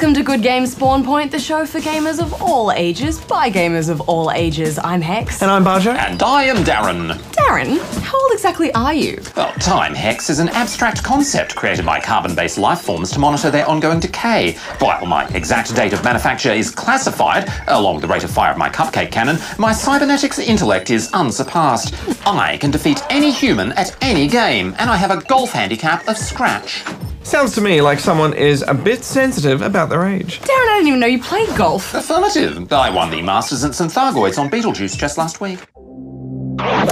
Welcome to Good Games Spawn Point, the show for gamers of all ages, by gamers of all ages. I'm Hex. And I'm Barjo. And I am Darren. Darren, how old exactly are you? Well, time, Hex, is an abstract concept created by carbon-based life forms to monitor their ongoing decay. While my exact date of manufacture is classified, along with the rate of fire of my cupcake cannon, my cybernetics intellect is unsurpassed. I can defeat any human at any game, and I have a golf handicap of scratch. Sounds to me like someone is a bit sensitive about their age. Darren, I didn't even know you played golf. Affirmative. I won the Masters at St. Thargoids on Beetlejuice just last week. Oh,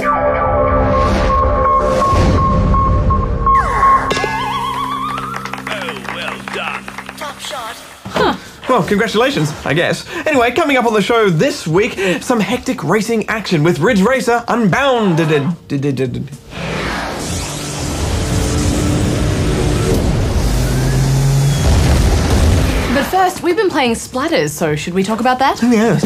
well done. Top shot. Huh. Well, congratulations, I guess. Anyway, coming up on the show this week, some hectic racing action with Ridge Racer Unbounded. But first, we've been playing Splatters, so should we talk about that? Yes.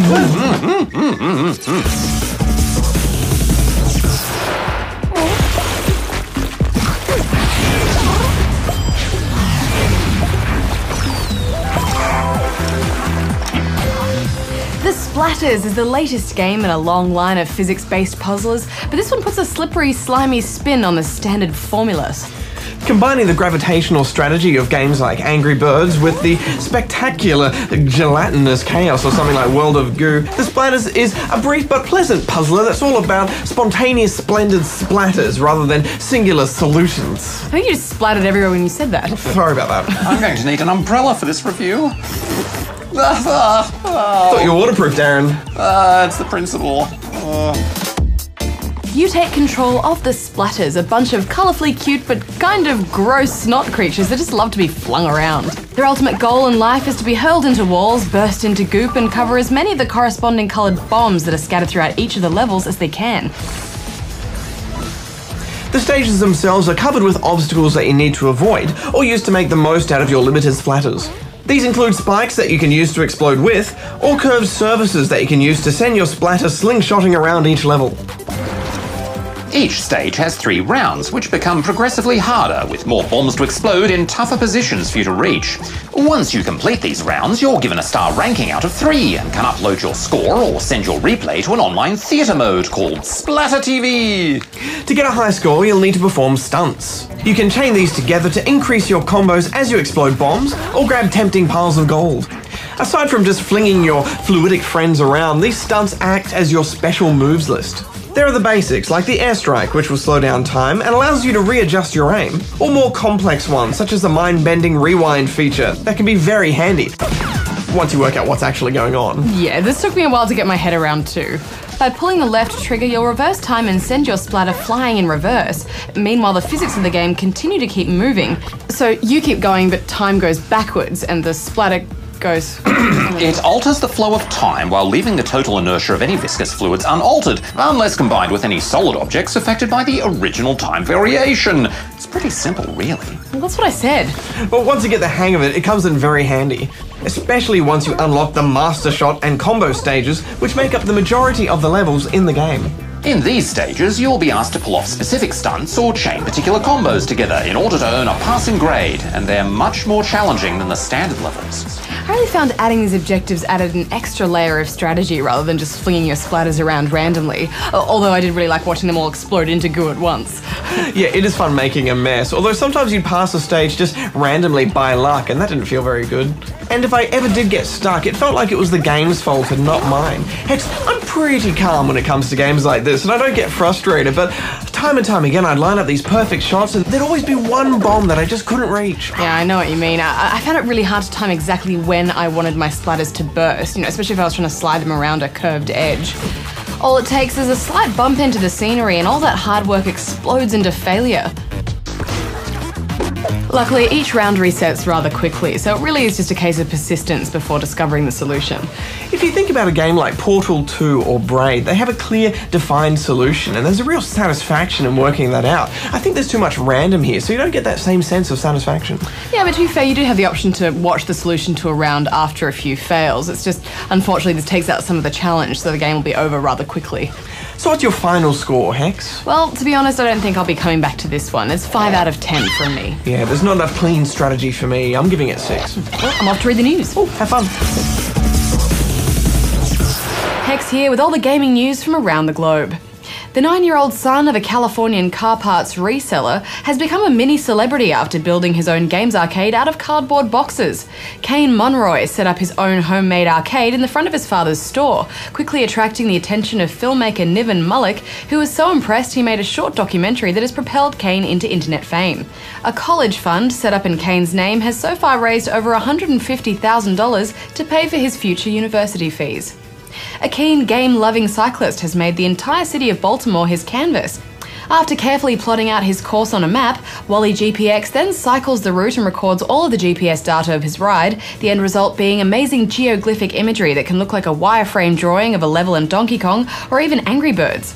The Splatters is the latest game in a long line of physics-based puzzlers, but this one puts a slippery, slimy spin on the standard formulas. Combining the gravitational strategy of games like Angry Birds with the spectacular gelatinous chaos or something like World of Goo, The Splatters is a brief but pleasant puzzler that's all about spontaneous, splendid splatters rather than singular solutions. I think you just splattered everywhere when you said that. Sorry about that. I'm going to need an umbrella for this review. Thought you were waterproof, Darren. It's the principle. You take control of the Splatters, a bunch of colourfully cute but kind of gross snot creatures that just love to be flung around. Their ultimate goal in life is to be hurled into walls, burst into goop, and cover as many of the corresponding coloured bombs that are scattered throughout each of the levels as they can. The stages themselves are covered with obstacles that you need to avoid, or use to make the most out of your limited splatters. These include spikes that you can use to explode with, or curved surfaces that you can use to send your splatter slingshotting around each level. Each stage has 3 rounds, which become progressively harder, with more bombs to explode in tougher positions for you to reach. Once you complete these rounds, you're given a star ranking out of 3 and can upload your score or send your replay to an online theatre mode called Splatter TV. To get a high score, you'll need to perform stunts. You can chain these together to increase your combos as you explode bombs, or grab tempting piles of gold. Aside from just flinging your fluidic friends around, these stunts act as your special moves list. There are the basics, like the airstrike, which will slow down time and allows you to readjust your aim, or more complex ones, such as the mind-bending rewind feature, that can be very handy, once you work out what's actually going on. Yeah, this took me a while to get my head around too. By pulling the left trigger, you'll reverse time and send your splatter flying in reverse. Meanwhile, the physics of the game continue to keep moving. So you keep going, but time goes backwards, and the splatter goes... It alters the flow of time while leaving the total inertia of any viscous fluids unaltered, unless combined with any solid objects affected by the original time variation. It's pretty simple, really. Well, that's what I said. But once you get the hang of it, it comes in very handy. Especially once you unlock the master shot and combo stages, which make up the majority of the levels in the game. In these stages, you'll be asked to pull off specific stunts or chain particular combos together in order to earn a passing grade, and they're much more challenging than the standard levels. I really found adding these objectives added an extra layer of strategy rather than just flinging your splatters around randomly, although I did really like watching them all explode into goo at once. Yeah, it is fun making a mess, although sometimes you'd pass a stage just randomly by luck, and that didn't feel very good. And if I ever did get stuck, it felt like it was the game's fault and not mine. Hex, I'm pretty calm when it comes to games like this, and I don't get frustrated, but time and time again I'd line up these perfect shots and there'd always be one bomb that I just couldn't reach. Yeah, I know what you mean. I found it really hard to time exactly when I wanted my splatters to burst, especially if I was trying to slide them around a curved edge. All it takes is a slight bump into the scenery and all that hard work explodes into failure. Luckily, each round resets rather quickly, so it really is just a case of persistence before discovering the solution. If you think about a game like Portal 2 or Braid, they have a clear, defined solution, and there's a real satisfaction in working that out. I think there's too much random here, so you don't get that same sense of satisfaction. Yeah, but to be fair, you do have the option to watch the solution to a round after a few fails. It's just, unfortunately, this takes out some of the challenge, so the game will be over rather quickly. So what's your final score, Hex? Well, to be honest, I don't think I'll be coming back to this one. It's 5 out of 10 from me. Yeah, there's not enough clean strategy for me. I'm giving it 6. Well, I'm off to read the news. Oh, have fun. Hex here with all the gaming news from around the globe. The 9-year-old son of a Californian car parts reseller has become a mini celebrity after building his own games arcade out of cardboard boxes. Kane Monroy set up his own homemade arcade in the front of his father's store, quickly attracting the attention of filmmaker Niven Mullick, who was so impressed he made a short documentary that has propelled Kane into internet fame. A college fund set up in Kane's name has so far raised over $150,000 to pay for his future university fees. A keen game-loving cyclist has made the entire city of Baltimore his canvas. After carefully plotting out his course on a map, Wally GPX then cycles the route and records all of the GPS data of his ride, the end result being amazing geoglyphic imagery that can look like a wireframe drawing of a level in Donkey Kong or even Angry Birds.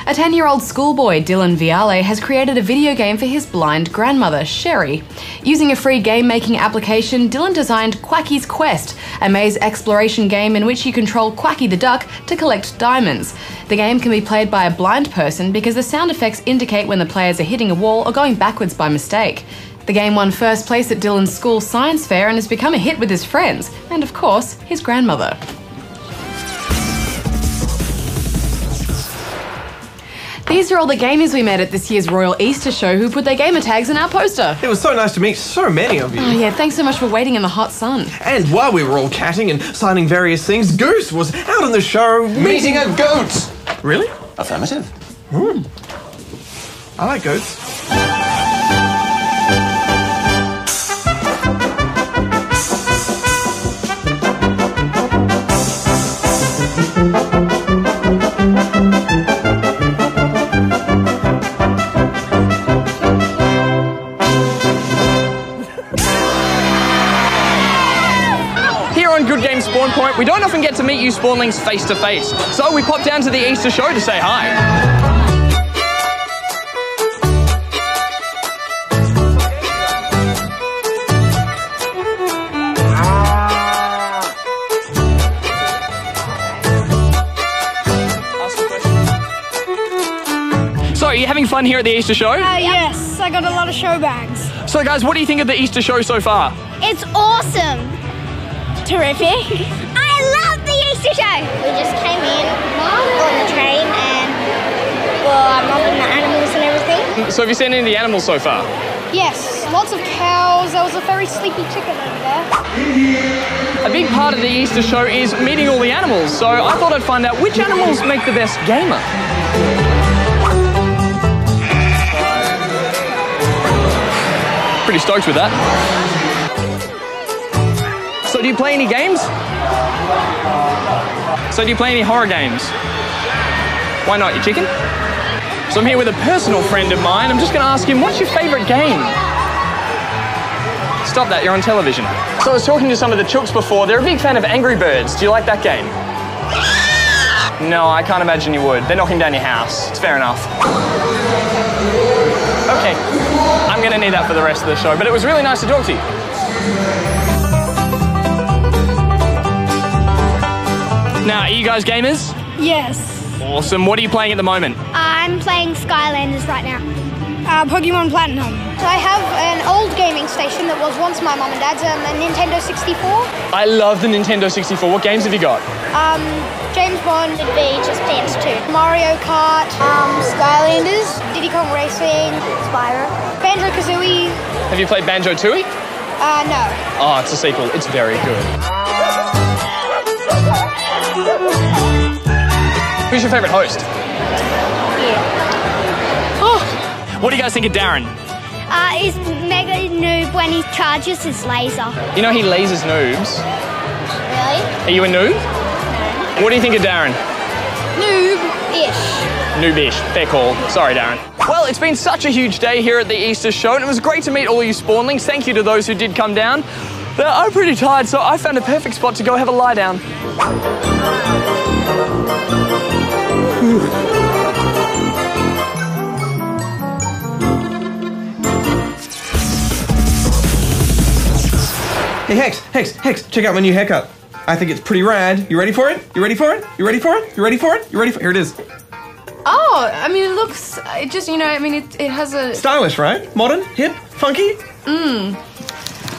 A 10-year-old schoolboy, Dylan Viale, has created a video game for his blind grandmother, Sherry. Using a free game-making application, Dylan designed Quacky's Quest, a maze exploration game in which you control Quacky the duck to collect diamonds. The game can be played by a blind person because the sound effects indicate when the players are hitting a wall or going backwards by mistake. The game won first place at Dylan's school science fair and has become a hit with his friends, and of course, his grandmother. These are all the gamers we met at this year's Royal Easter Show who put their gamer tags in our poster. It was so nice to meet so many of you. Oh yeah, thanks so much for waiting in the hot sun. And while we were all chatting and signing various things, Goose was out on the show Meeting a goat! Really? Affirmative. I like goats. Spawn Point, we don't often get to meet you spawnlings face to face, so we popped down to the Easter show to say hi. So, are you having fun here at the Easter show? Yes, I got a lot of show bags. So guys, what do you think of the Easter show so far? It's awesome. Terrific. I love the Easter show. We just came in on the train and, well, I'm loving the animals and everything. So have you seen any of the animals so far? Yes, lots of cows. There was a very sleepy chicken over there. A big part of the Easter show is meeting all the animals, so I thought I'd find out which animals make the best gamer. Pretty stoked with that. So do you play any games? So do you play any horror games? Why not, you chicken? So I'm here with a personal friend of mine. I'm just going to ask him, what's your favourite game? Stop that, you're on television. So I was talking to some of the chooks before. They're a big fan of Angry Birds. Do you like that game? No, I can't imagine you would. They're knocking down your house. It's fair enough. Okay, I'm going to need that for the rest of the show, but it was really nice to talk to you. Now, are you guys gamers? Yes. Awesome. What are you playing at the moment? I'm playing Skylanders right now. Pokemon Platinum. So I have an old gaming station that was once my mum and dad's, a Nintendo 64. I love the Nintendo 64. What games have you got? James Bond would be just PS2. Mario Kart, Skylanders, Diddy Kong Racing, Spyro, Banjo-Kazooie. Have you played Banjo-Tooie? No. Oh, it's a sequel. It's very good. Who's your favourite host? Yeah. Oh. What do you guys think of Darren? He's mega noob when he charges his laser. You know he lasers noobs. Really? Are you a noob? No. What do you think of Darren? Noob-ish. Noobish. Fair call. Sorry, Darren. Well, it's been such a huge day here at the Easter show, and it was great to meet all you spawnlings. Thank you to those who did come down. But I'm pretty tired, so I found a perfect spot to go have a lie down. Hey, Hex, check out my new haircut. I think it's pretty rad. You ready for it? You ready for it? You ready for it? You ready for it? You ready for it? Here it is. Oh, I mean, it looks, it just, you know, I mean, it has a... Stylish, right? Modern? Hip? Funky?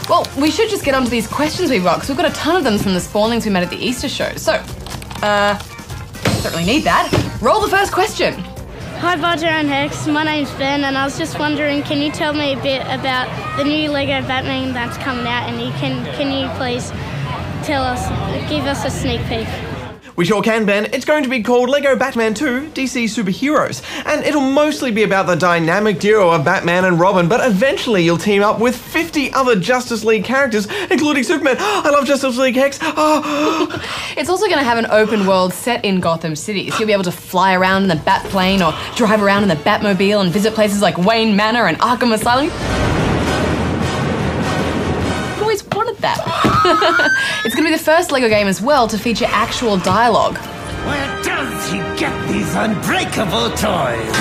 Well, we should just get onto these questions we've got, because we've got a ton of them from the spawnings we met at the Easter show. So, don't really need that. Roll the first question. Hi, Badger and Hex. My name's Ben, and I was just wondering, can you tell me a bit about the new Lego Batman that's coming out, and can you please give us a sneak peek? We sure can, Ben. It's going to be called Lego Batman 2 DC Superheroes, and it'll mostly be about the dynamic duo of Batman and Robin, but eventually you'll team up with 50 other Justice League characters, including Superman. I love Justice League, Hex. It's also going to have an open world set in Gotham City, so you'll be able to fly around in the Batplane or drive around in the Batmobile and visit places like Wayne Manor and Arkham Asylum. I've always wanted that. It's going to be the first Lego game as well to feature actual dialogue. Where does he get these unbreakable toys?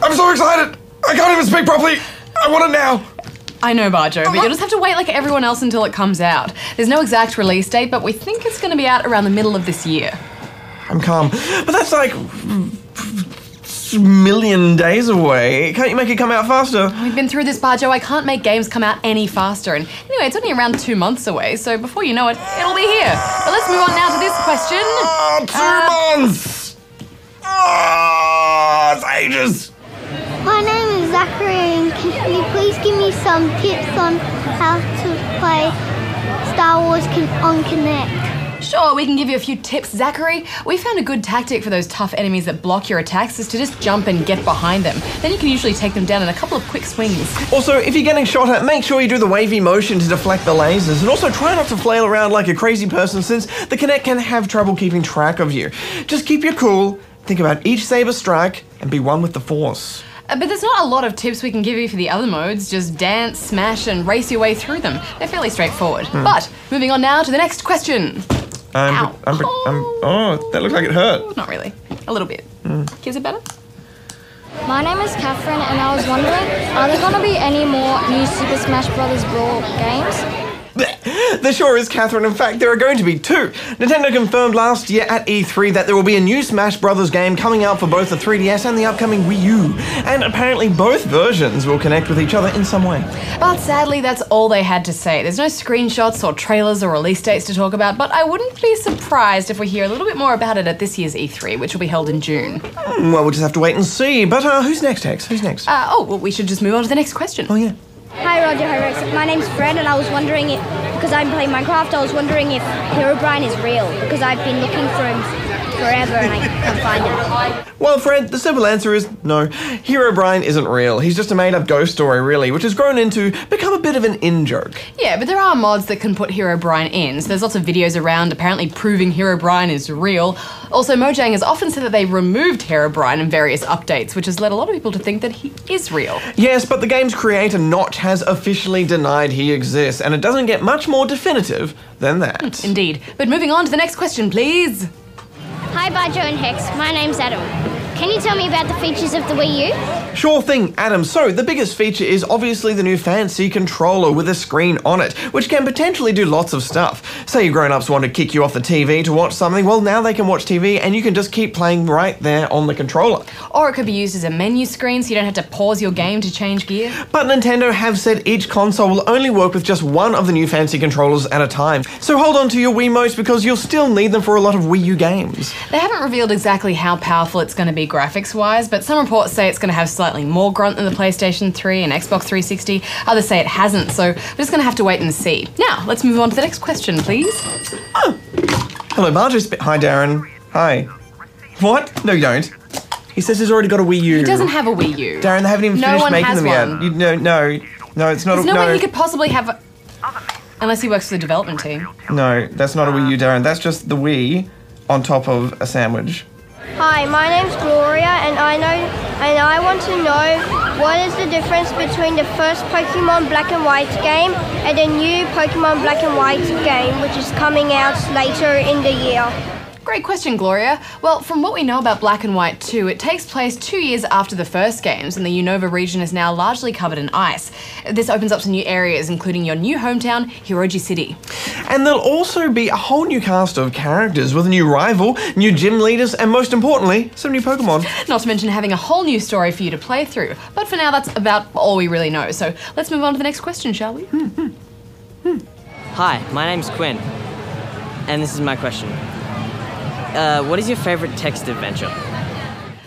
I'm so excited! I can't even speak properly! I want it now! I know, Barjo, but you'll just have to wait like everyone else until it comes out. There's no exact release date, but we think it's going to be out around the middle of this year. I'm calm. But that's like... a million days away. Can't you make it come out faster? We've been through this, Barjo. I can't make games come out any faster. And anyway, it's only around 2 months away, so before you know it, it'll be here. But let's move on now to this question. 2 months! It's ages! My name is Zachary, and can you please give me some tips on how to play Star Wars on Connect? Sure, we can give you a few tips, Zachary. We found a good tactic for those tough enemies that block your attacks is to just jump and get behind them. Then you can usually take them down in a couple of quick swings. Also, if you're getting shot at, make sure you do the wavy motion to deflect the lasers, and also try not to flail around like a crazy person since the Kinect can have trouble keeping track of you. Just keep your cool, think about each saber strike, and be one with the Force. But there's not a lot of tips we can give you for the other modes. Just dance, smash, and race your way through them. They're fairly straightforward. But moving on now to the next question. Oh, that looks like it hurt. Not really. A little bit. Is it better? My name is Catherine, and I was wondering, are there going to be any more new Super Smash Bros. Brawl games? There sure is, Catherine. In fact, there are going to be 2. Nintendo confirmed last year at E3 that there will be a new Smash Bros. Game coming out for both the 3DS and the upcoming Wii U. And apparently both versions will connect with each other in some way. But sadly, that's all they had to say. There's no screenshots or trailers or release dates to talk about, but I wouldn't be surprised if we hear a little bit more about it at this year's E3, which will be held in June. Well, we'll just have to wait and see. But who's next, Hex? Who's next? Well, we should just move on to the next question. Oh, yeah. Hi Roger, hi Rex. My name's Fred, and I was wondering if, because I'm playing Minecraft, I was wondering if Herobrine is real, because I've been looking for him forever and I can't find him. Well, Fred, the simple answer is no. Herobrine isn't real. He's just a made-up ghost story, really, which has grown into become a bit of an in-joke. Yeah, but there are mods that can put Herobrine in, so there's lots of videos around apparently proving Herobrine is real. Also, Mojang has often said that they removed Herobrine in various updates, which has led a lot of people to think that he is real. Yes, but the game's creator, Notch, has officially denied he exists, and it doesn't get much more definitive than that. Indeed. But moving on to the next question, please. Hi, Badjo and Hex. My name's Adam. Can you tell me about the features of the Wii U? Sure thing, Adam. So, the biggest feature is obviously the new fancy controller with a screen on it, which can potentially do lots of stuff. Say your grown-ups want to kick you off the TV to watch something, well, now they can watch TV and you can just keep playing right there on the controller. Or it could be used as a menu screen so you don't have to pause your game to change gear. But Nintendo have said each console will only work with just one of the new fancy controllers at a time. So hold on to your Wiimotes because you'll still need them for a lot of Wii U games. They haven't revealed exactly how powerful it's going to be graphics-wise, but some reports say it's going to have slightly more grunt than the PlayStation 3 and Xbox 360. Others say it hasn't, so we're just going to have to wait and see. Now, let's move on to the next question, please. Oh. Hello, Marjorie. Hi, Darren. Hi. What? No, you don't. He says he's already got a Wii U. He doesn't have a Wii U. Darren, they haven't even finished making them yet. No, it's not. There's no way he could possibly have a... Unless he works for the development team. No, that's not a Wii U, Darren. That's just the Wii on top of a sandwich. Hi, my name's Gloria, and I want to know what is the difference between the first Pokemon Black and White game and the new Pokemon Black and White game, which is coming out later in the year. Great question, Gloria. Well, from what we know about Black and White 2, it takes place 2 years after the first games, and the Unova region is now largely covered in ice. This opens up some new areas, including your new hometown, Hiroji City. And there'll also be a whole new cast of characters with a new rival, new gym leaders, and most importantly, some new Pokemon. Not to mention having a whole new story for you to play through. But for now, that's about all we really know. So let's move on to the next question, shall we? Hi, my name's Quinn, and this is my question. What is your favourite text adventure?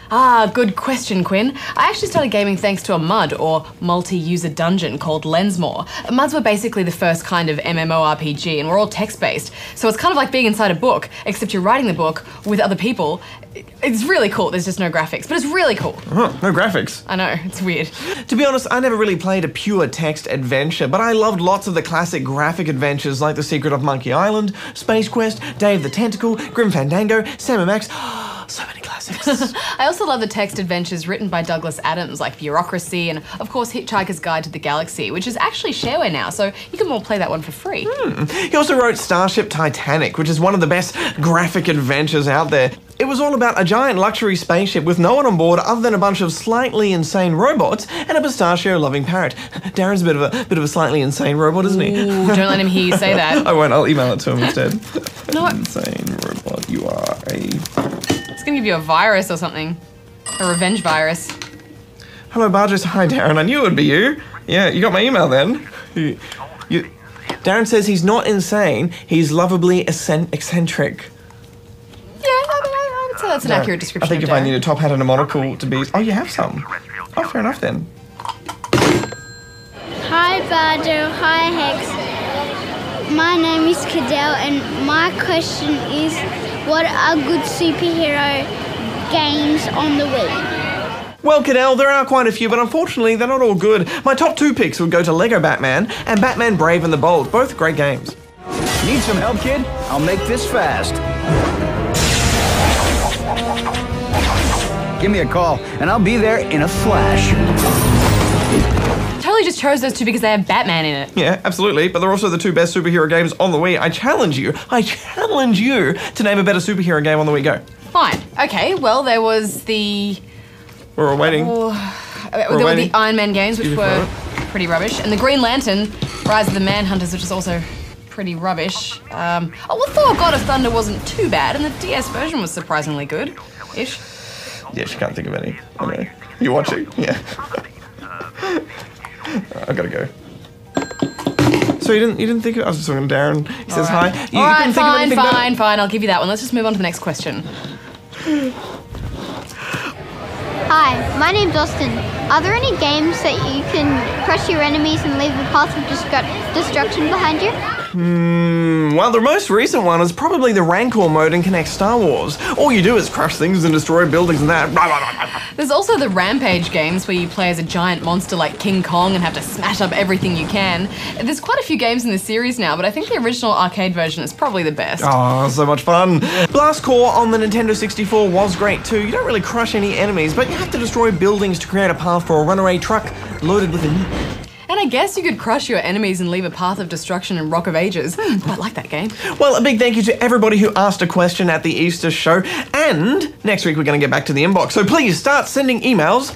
Ah, good question, Quinn. I actually started gaming thanks to a MUD, or multi-user dungeon, called Lensmore. MUDs were basically the first kind of MMORPG, and we're all text-based. So it's kind of like being inside a book, except you're writing the book with other people. It's really cool. There's just no graphics, but it's really cool. Huh, no graphics. I know, it's weird. To be honest, I never really played a pure text adventure, but I loved lots of the classic graphic adventures like The Secret of Monkey Island, Space Quest, Day of the Tentacle, Grim Fandango, Sam & Max. So many classics. I also love the text adventures written by Douglas Adams, like Bureaucracy and, of course, Hitchhiker's Guide to the Galaxy, which is actually shareware now, so you can all play that one for free. He also wrote Starship Titanic, which is one of the best graphic adventures out there. It was all about a giant luxury spaceship with no one on board other than a bunch of slightly insane robots and a pistachio-loving parrot. Darren's a bit of a slightly insane robot, isn't he? Ooh, don't let him hear you say that. I won't. I'll email it to him instead. No. Insane robot, you are a... It's gonna give you a virus or something. A revenge virus. Hello, Barges. Hi, Darren. I knew it would be you. Yeah, you got my email then. Darren says he's not insane. He's lovably eccentric. Yeah, I would say that's an accurate description. I think of if I Darren. need a top hat and a monocle to be... Oh, you have some. Oh, fair enough then. Hi, Bardo. Hi, Hex. My name is Cadell, and my question is, what are good superhero games on the Wii? Well, Cadell, there are quite a few, but unfortunately, they're not all good. My top 2 picks would go to Lego Batman and Batman Brave and the Bold, both great games. Need some help, kid? I'll make this fast. Give me a call, and I'll be there in a flash. Totally just chose those two because they have Batman in it. Yeah, absolutely, but they're also the 2 best superhero games on the Wii. I challenge you to name a better superhero game on the Wii. Go. Fine. Okay, well, there was the... We're all waiting. There were the Iron Man games, which were pretty rubbish, and the Green Lantern, Rise of the Manhunters, which is also pretty rubbish. Well, Thor God of Thunder wasn't too bad, and the DS version was surprisingly good-ish. Yes, you can't think of any. Okay. You watching? Yeah. I gotta go. So you didn't think of it? I was just talking to Darren. He says hi. You Alright, couldn't think of anything fine. I'll give you that one. Let's just move on to the next question. Hi, my name's Austin. Are there any games that you can crush your enemies and leave a path of destruction behind you? Well, the most recent one is probably the Rancor mode in Connect Star Wars. All you do is crush things and destroy buildings and that. There's also the Rampage games where you play as a giant monster like King Kong and have to smash up everything you can. There's quite a few games in this series now, but I think the original arcade version is probably the best. Oh, so much fun. Blast Corps on the Nintendo 64 was great too. You don't really crush any enemies, but you have to destroy buildings to create a path for a runaway truck loaded with a nuke. And I guess you could crush your enemies and leave a path of destruction in Rock of Ages. Quite like that game. Well, a big thank you to everybody who asked a question at the Easter show. And next week we're going to get back to the inbox. So please start sending emails.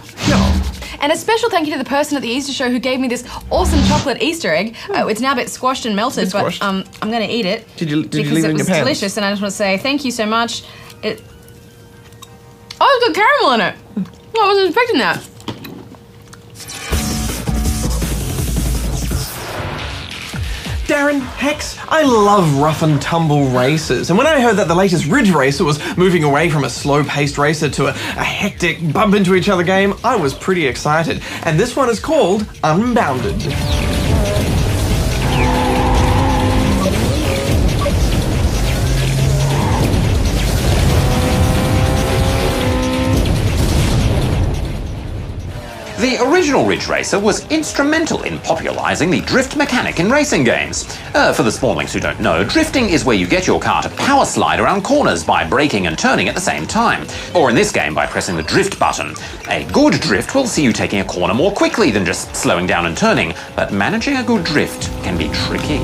And a special thank you to the person at the Easter show who gave me this awesome chocolate Easter egg. It's now a bit squashed and melted, but I'm going to eat it. Did you leave it in your pants? Because it was delicious, and I just want to say thank you so much. Oh, it's got caramel in it. I wasn't expecting that. Darren, Hex, I love rough and tumble races, and when I heard that the latest Ridge Racer was moving away from a slow-paced racer to a hectic bump-into-each-other game, I was pretty excited. And this one is called Unbounded. The original Ridge Racer was instrumental in popularising the drift mechanic in racing games. For the spawnlings who don't know, drifting is where you get your car to power slide around corners by braking and turning at the same time, or in this game by pressing the drift button. A good drift will see you taking a corner more quickly than just slowing down and turning, but managing a good drift can be tricky.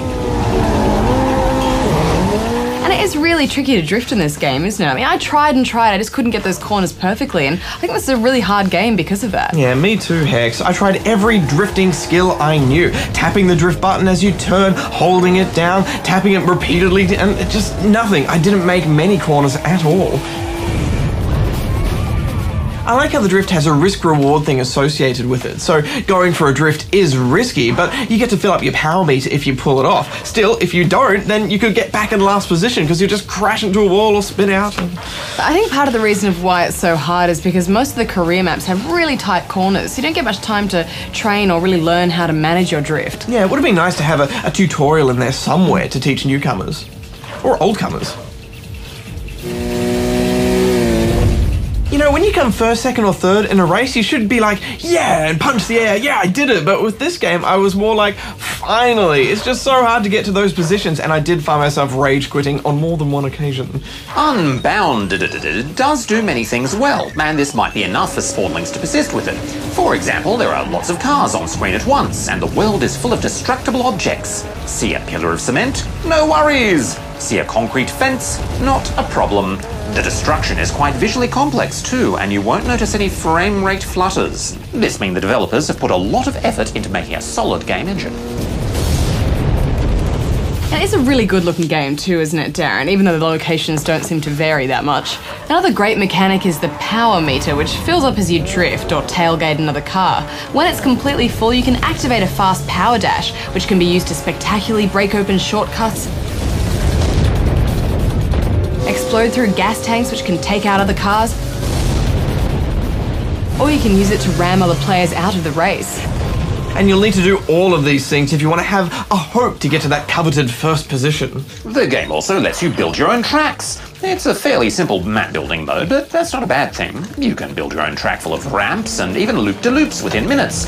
And it is really tricky to drift in this game, isn't it? I mean, I tried and tried, I just couldn't get those corners perfectly, and I think this is a really hard game because of that. Yeah, me too, Hex. I tried every drifting skill I knew. Tapping the drift button as you turn, holding it down, tapping it repeatedly, and just nothing. I didn't make many corners at all. I like how the drift has a risk-reward thing associated with it. So going for a drift is risky, but you get to fill up your power meter if you pull it off. Still, if you don't, then you could get back in last position because you just crash into a wall or spin out. I think part of the reason of why it's so hard is because most of the career maps have really tight corners. So you don't get much time to train or really learn how to manage your drift. Yeah, it would have been nice to have a tutorial in there somewhere to teach newcomers. Or oldcomers. You know, when you come first, second, or third in a race, you should be like, yeah, and punch the air, yeah, I did it. But with this game, I was more like, finally. It's just so hard to get to those positions, and I did find myself rage quitting on more than one occasion. Unbounded does do many things well, and this might be enough for spawnlings to persist with it. For example, there are lots of cars on screen at once, and the world is full of destructible objects. See a pillar of cement? No worries. See a concrete fence? Not a problem. The destruction is quite visually complex too, and you won't notice any frame rate flutters. This means the developers have put a lot of effort into making a solid game engine. And it's a really good looking game too, isn't it, Darren? Even though the locations don't seem to vary that much. Another great mechanic is the power meter, which fills up as you drift or tailgate another car. When it's completely full, you can activate a fast power dash, which can be used to spectacularly break open shortcuts, explode through gas tanks which can take out other cars, or you can use it to ram other players out of the race. And you'll need to do all of these things if you want to have a hope to get to that coveted first position. The game also lets you build your own tracks. It's a fairly simple map building mode, but that's not a bad thing. You can build your own track full of ramps and even loop-de-loops within minutes.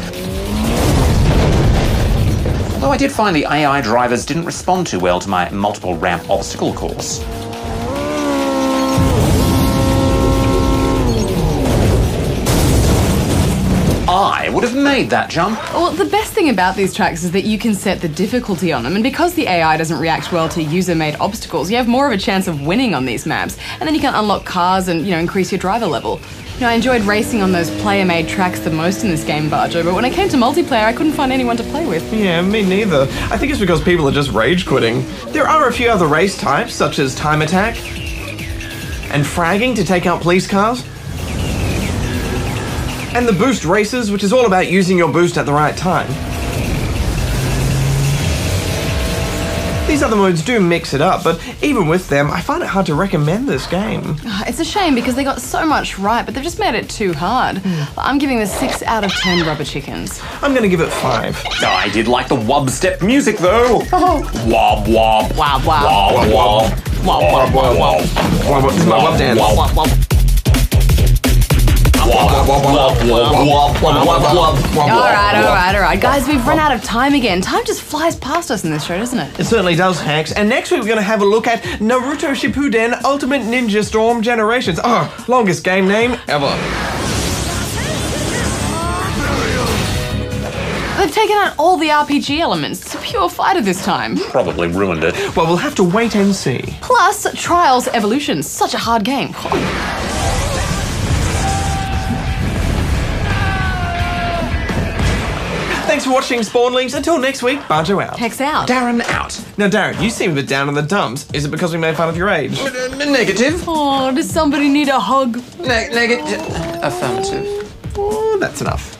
Although I did find the AI drivers didn't respond too well to my multiple ramp obstacle course. I would have made that jump. Well, the best thing about these tracks is that you can set the difficulty on them, and because the AI doesn't react well to user-made obstacles, you have more of a chance of winning on these maps, and then you can unlock cars and, increase your driver level. I enjoyed racing on those player-made tracks the most in this game, Barjo, but when it came to multiplayer, I couldn't find anyone to play with. Yeah, me neither. I think it's because people are just rage quitting. There are a few other race types, such as time attack and fragging to take out police cars, and the boost races, which is all about using your boost at the right time. These other modes do mix it up, but even with them, I find it hard to recommend this game. It's a shame because they got so much right, but they've just made it too hard. I'm giving this 6 out of 10 rubber chickens. I'm gonna give it 5. I did like the wub step music though. Wob wob. Wob wob. Wob wob. Wob wob wob wob. This is my wub dance. Wob wob. Alright. Guys, we've run out of time again. Time just flies past us in this show, doesn't it? It certainly does, Hex. And next week we're going to have a look at Naruto Shippuden Ultimate Ninja Storm Generations. Oh, longest game name ever. They've taken out all the RPG elements. It's a pure fighter this time. Probably ruined it. Well, we'll have to wait and see. Plus, Trials Evolution. Such a hard game. Thanks for watching, Spawnlings. Until next week, Barjo out. Hex out. Darren out. Now, Darren, you seem a bit down in the dumps. Is it because we made fun of your age? Negative. Oh, does somebody need a hug? Negative. Affirmative. Oh, that's enough.